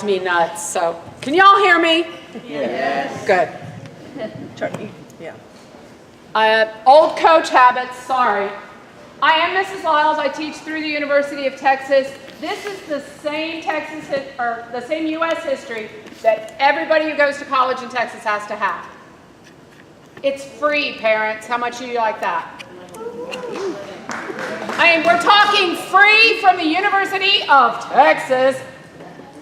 me nuts. So, can y'all hear me? Yes. Good. Yeah. Old coach habits, sorry. I am Mrs. Lyles. I teach through the University of Texas. This is the same the same U.S. history that everybody who goes to college in Texas has to have. It's free, parents. How much do you like that? I mean, we're talking free from the University of Texas.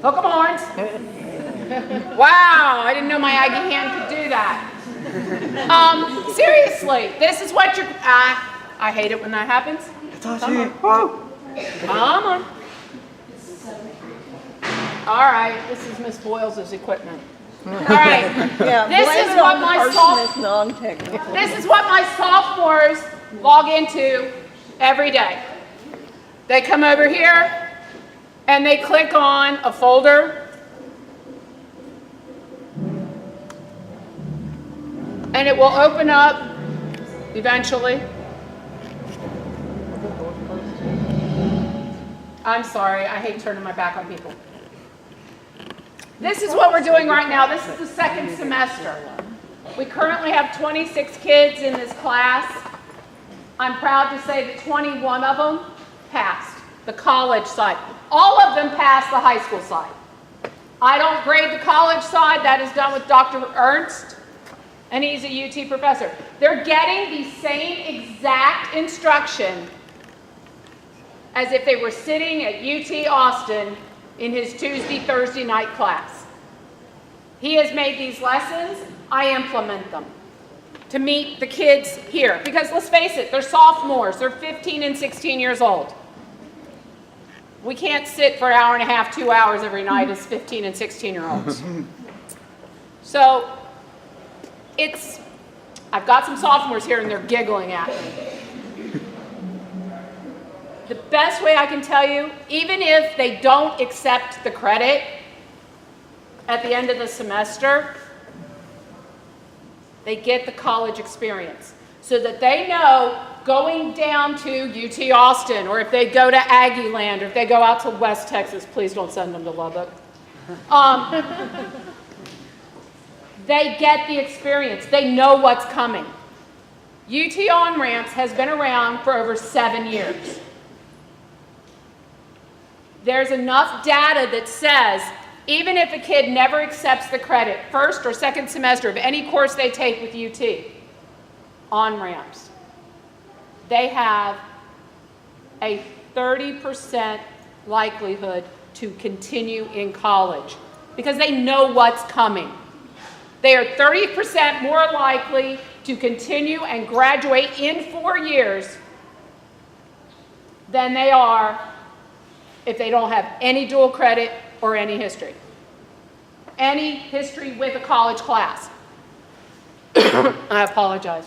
Hook 'em horns. Wow, I didn't know my Aggie hand could do that. Seriously, this is what you're, I hate it when that happens. Come on. All right, this is Miss Boyles' equipment. All right, Yeah, this is what my sophomores log into every day. They come over here and they click on a folder and it will open up eventually. I'm sorry, I hate turning my back on people. This is what we're doing right now. This is the second semester. We currently have 26 kids in this class. I'm proud to say that 21 of them passed the college side. All of them passed the high school side. I don't grade the college side. That is done with Dr. Ernst, and he's a UT professor. They're getting the same exact instruction as if they were sitting at UT Austin in his Tuesday, Thursday night class. He has made these lessons. I implement them to meet the kids here. Because let's face it, they're sophomores. They're 15 and 16 years old. We can't sit for an hour and a half, 2 hours every night as 15 and 16-year-olds. So I've got some sophomores here and they're giggling at me. The best way I can tell you, even if they don't accept the credit at the end of the semester, they get the college experience so that they know going down to UT Austin, or if they go to Aggie Land, or if they go out to West Texas, please don't send them to Lubbock. They get the experience. They know what's coming. UT OnRamps has been around for over 7 years. There's enough data that says even if a kid never accepts the credit, first or second semester of any course they take with UT, OnRamps, they have a 30% likelihood to continue in college because they know what's coming. They are 30% more likely to continue and graduate in 4 years than they are if they don't have any dual credit or any history. Any history with a college class. I apologize.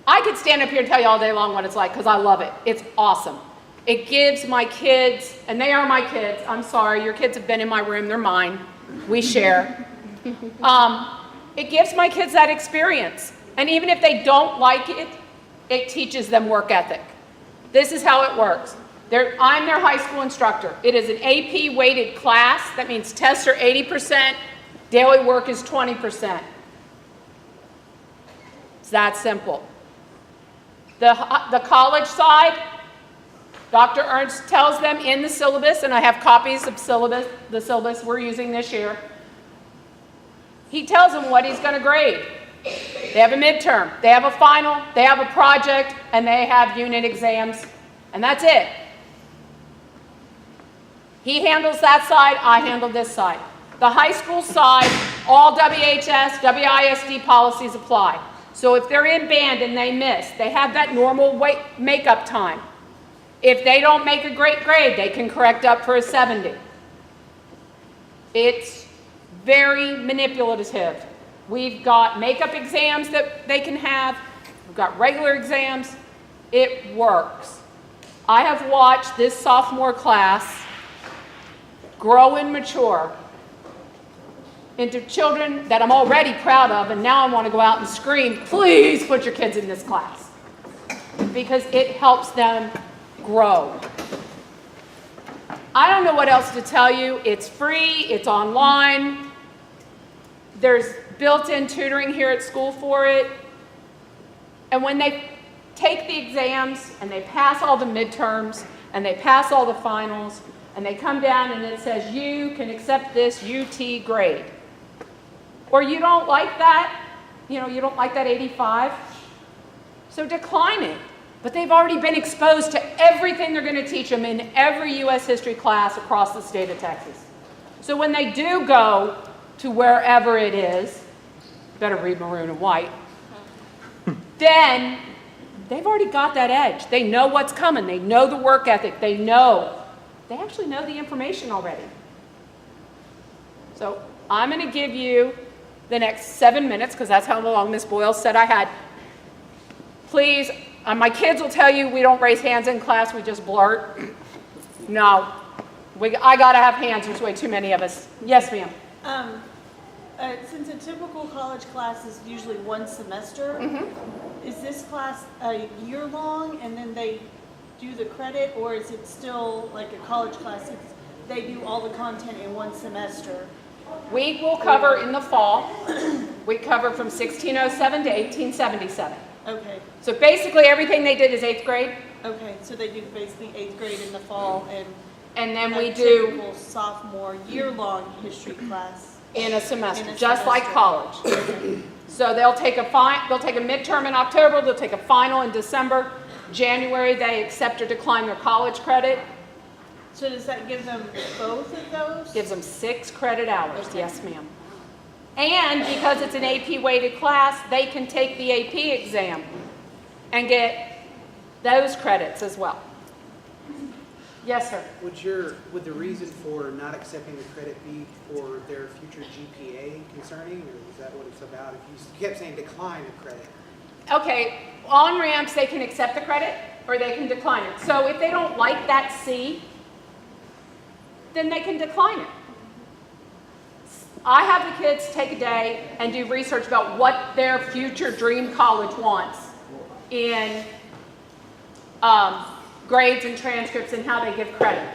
I could stand up here and tell you all day long what it's like because I love it. It's awesome. It gives my kids, and they are my kids. I'm sorry, your kids have been in my room. They're mine. We share. It gives my kids that experience. And even if they don't like it, it teaches them work ethic. This is how it works. I'm their high school instructor. It is an AP weighted class. That means tests are 80%, daily work is 20%. It's that simple. The college side, Dr. Ernst tells them in the syllabus, and I have copies of the syllabus we're using this year. He tells them what he's going to grade. They have a midterm, they have a final, they have a project, and they have unit exams, and that's it. He handles that side, I handle this side. The high school side, all WHS, WISD policies apply. So if they're in band and they miss, they have that normal makeup time. If they don't make a great grade, they can correct up for a 70. It's very manipulative. We've got makeup exams that they can have. We've got regular exams. It works. I have watched this sophomore class grow and mature into children that I'm already proud of, and now I want to go out and scream, please put your kids in this class, because it helps them grow. I don't know what else to tell you. It's free, it's online. There's built-in tutoring here at school for it. And when they take the exams and they pass all the midterms and they pass all the finals and they come down and it says you can accept this UT grade, or you don't like that, you don't like that 85, so decline it. But they've already been exposed to everything they're going to teach them in every U.S. history class across the state of Texas. So when they do go to wherever it is, better read maroon and white, then they've already got that edge. They know what's coming. They know the work ethic. They actually know the information already. So I'm going to give you the next 7 minutes, because that's how long Ms. Boyle said I had. Please, my kids will tell you we don't raise hands in class, we just blurt. No, I got to have hands. There's way too many of us. Yes, ma'am. Since a typical college class is usually one semester, is this class a year long and then they do the credit, or is it still like a college class? They do all the content in one semester? We will cover in the fall. We cover from 1607 to 1877. Okay. So basically everything they did is 8th grade. Okay, so they do basically 8th grade in the fall and then a we do typical sophomore year-long history class in a semester, in a just like semester. college. So they'll take a midterm in October, they'll take a final in December. January, they accept or decline their college credit. So does that give them both of those? Gives them 6 credit hours, yes ma'am. And because it's an AP weighted class, they can take the AP exam and get those credits as well. Yes, sir. Would the reason for not accepting the credit be for their future GPA concerning, or is that what it's about? If you kept saying decline the credit. Okay, OnRamps, they can accept the credit or they can decline it. So if they don't like that C, then they can decline it. I have the kids take a day and do research about what their future dream college wants in grades and transcripts and how they give credit.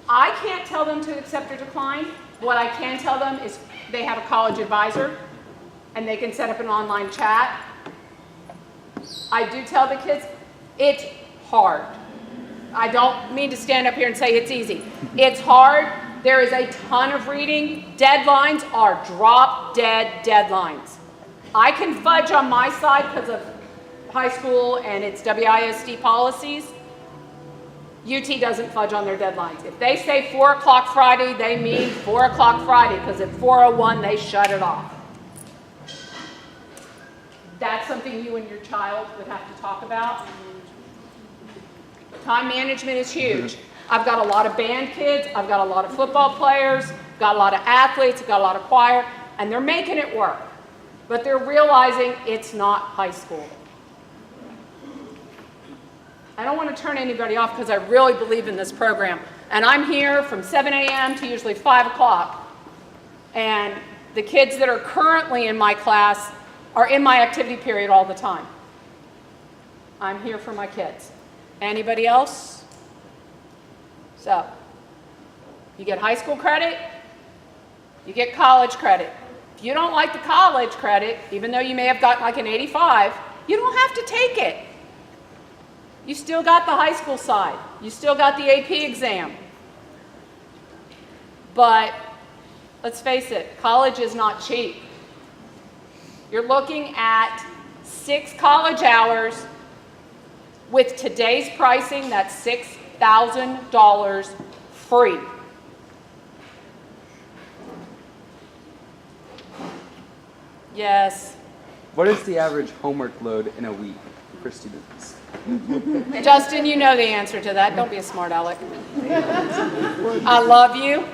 I can't tell them to accept or decline. What I can tell them is they have a college advisor and they can set up an online chat. I do tell the kids, it's hard. I don't mean to stand up here and say it's easy. It's hard. There is a ton of reading. Deadlines are drop-dead deadlines. I can fudge on my side because of high school and its WISD policies. UT doesn't fudge on their deadlines. If they say 4 o'clock Friday, they mean 4 o'clock Friday, because at 4:01 they shut it off. That's something you and your child would have to talk about. Time management is huge. I've got a lot of band kids, I've got a lot of football players, got a lot of athletes, got a lot of choir, and they're making it work. But they're realizing it's not high school. I don't want to turn anybody off because I really believe in this program. And I'm here from 7 a.m. to usually 5 o'clock. And the kids that are currently in my class are in my activity period all the time. I'm here for my kids. Anybody else? So, you get high school credit, you get college credit. If you don't like the college credit, even though you may have gotten like an 85, you don't have to take it. You still got the high school side. You still got the AP exam. But let's face it, college is not cheap. You're looking at 6 college hours. With today's pricing, that's $6,000 free. Yes. What is the average homework load in a week for students? Justin, you know the answer to that. Don't be a smart aleck. I love you.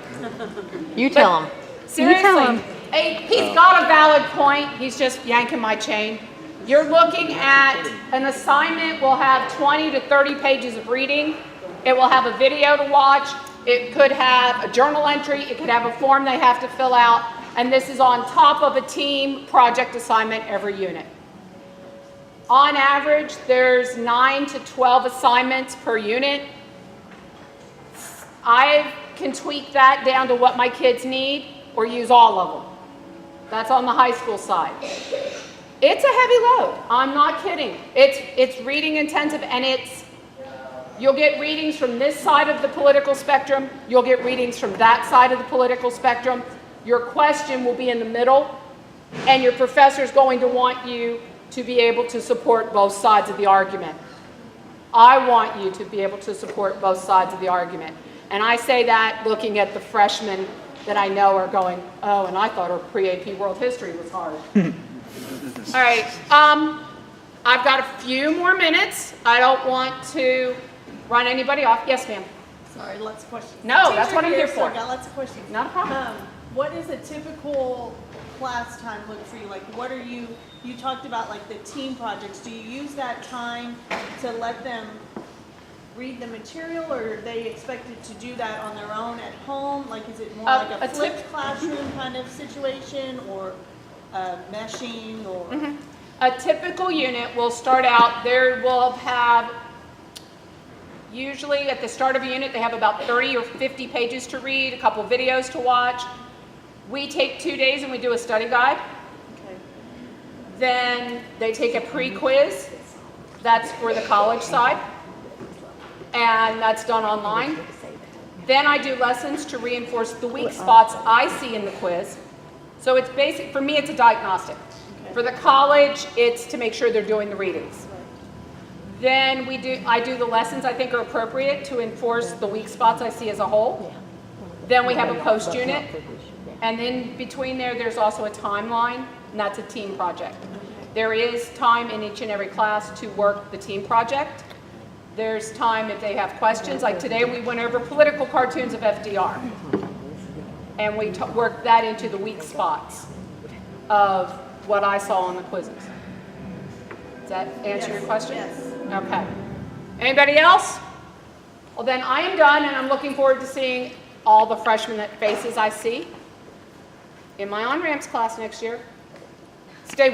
You tell him. Seriously, he's got a valid point. He's just yanking my chain. You're looking at an assignment will have 20 to 30 pages of reading. It will have a video to watch. It could have a journal entry. It could have a form they have to fill out. And this is on top of a team project assignment every unit. On average, there's 9 to 12 assignments per unit. I can tweak that down to what my kids need or use all of them. That's on the high school side. It's a heavy load. I'm not kidding. It's reading intensive, and you'll get readings from this side of the political spectrum. You'll get readings from that side of the political spectrum. Your question will be in the middle, and your professor is going to want you to be able to support both sides of the argument. I want you to be able to support both sides of the argument. And I say that looking at the freshmen that I know are going, oh, and I thought our pre-AP World History was hard. All right, I've got a few more minutes. I don't want to run anybody off. Yes, ma'am. Sorry, lots of questions. No, that's what I'm here So for. I got lots of questions. Not a problem. What is a typical class time look for you? Like, what are you talked about like the team projects. Do you use that time to let them read the material, or are they expected to do that on their own at home? Like, is it more like a flipped classroom kind of situation, or meshing, or? Mm-hmm. A typical unit will start out, there will have, usually at the start of a unit, they have about 30 or 50 pages to read, a couple videos to watch. We take 2 days and we do a study guide. Okay. Then they take a pre-quiz. That's for the college side. And that's done online. Then I do lessons to reinforce the weak spots I see in the quiz. So it's basic, for me it's a diagnostic. Okay. For the college, it's to make sure they're doing the readings. Then I do the lessons I think are appropriate to enforce the weak spots I see as a whole. Then we have a post unit. And in between there's also a timeline, and that's a team project. There is time in each and every class to work the team project. There's time if they have questions. Like today we went over political cartoons of FDR. And we worked that into the weak spots of what I saw on the quizzes. Does that answer your question? Yes. Okay. Anybody else? Well, then I am done, and I'm looking forward to seeing all the freshmen faces I see in my OnRamps class next year. Stay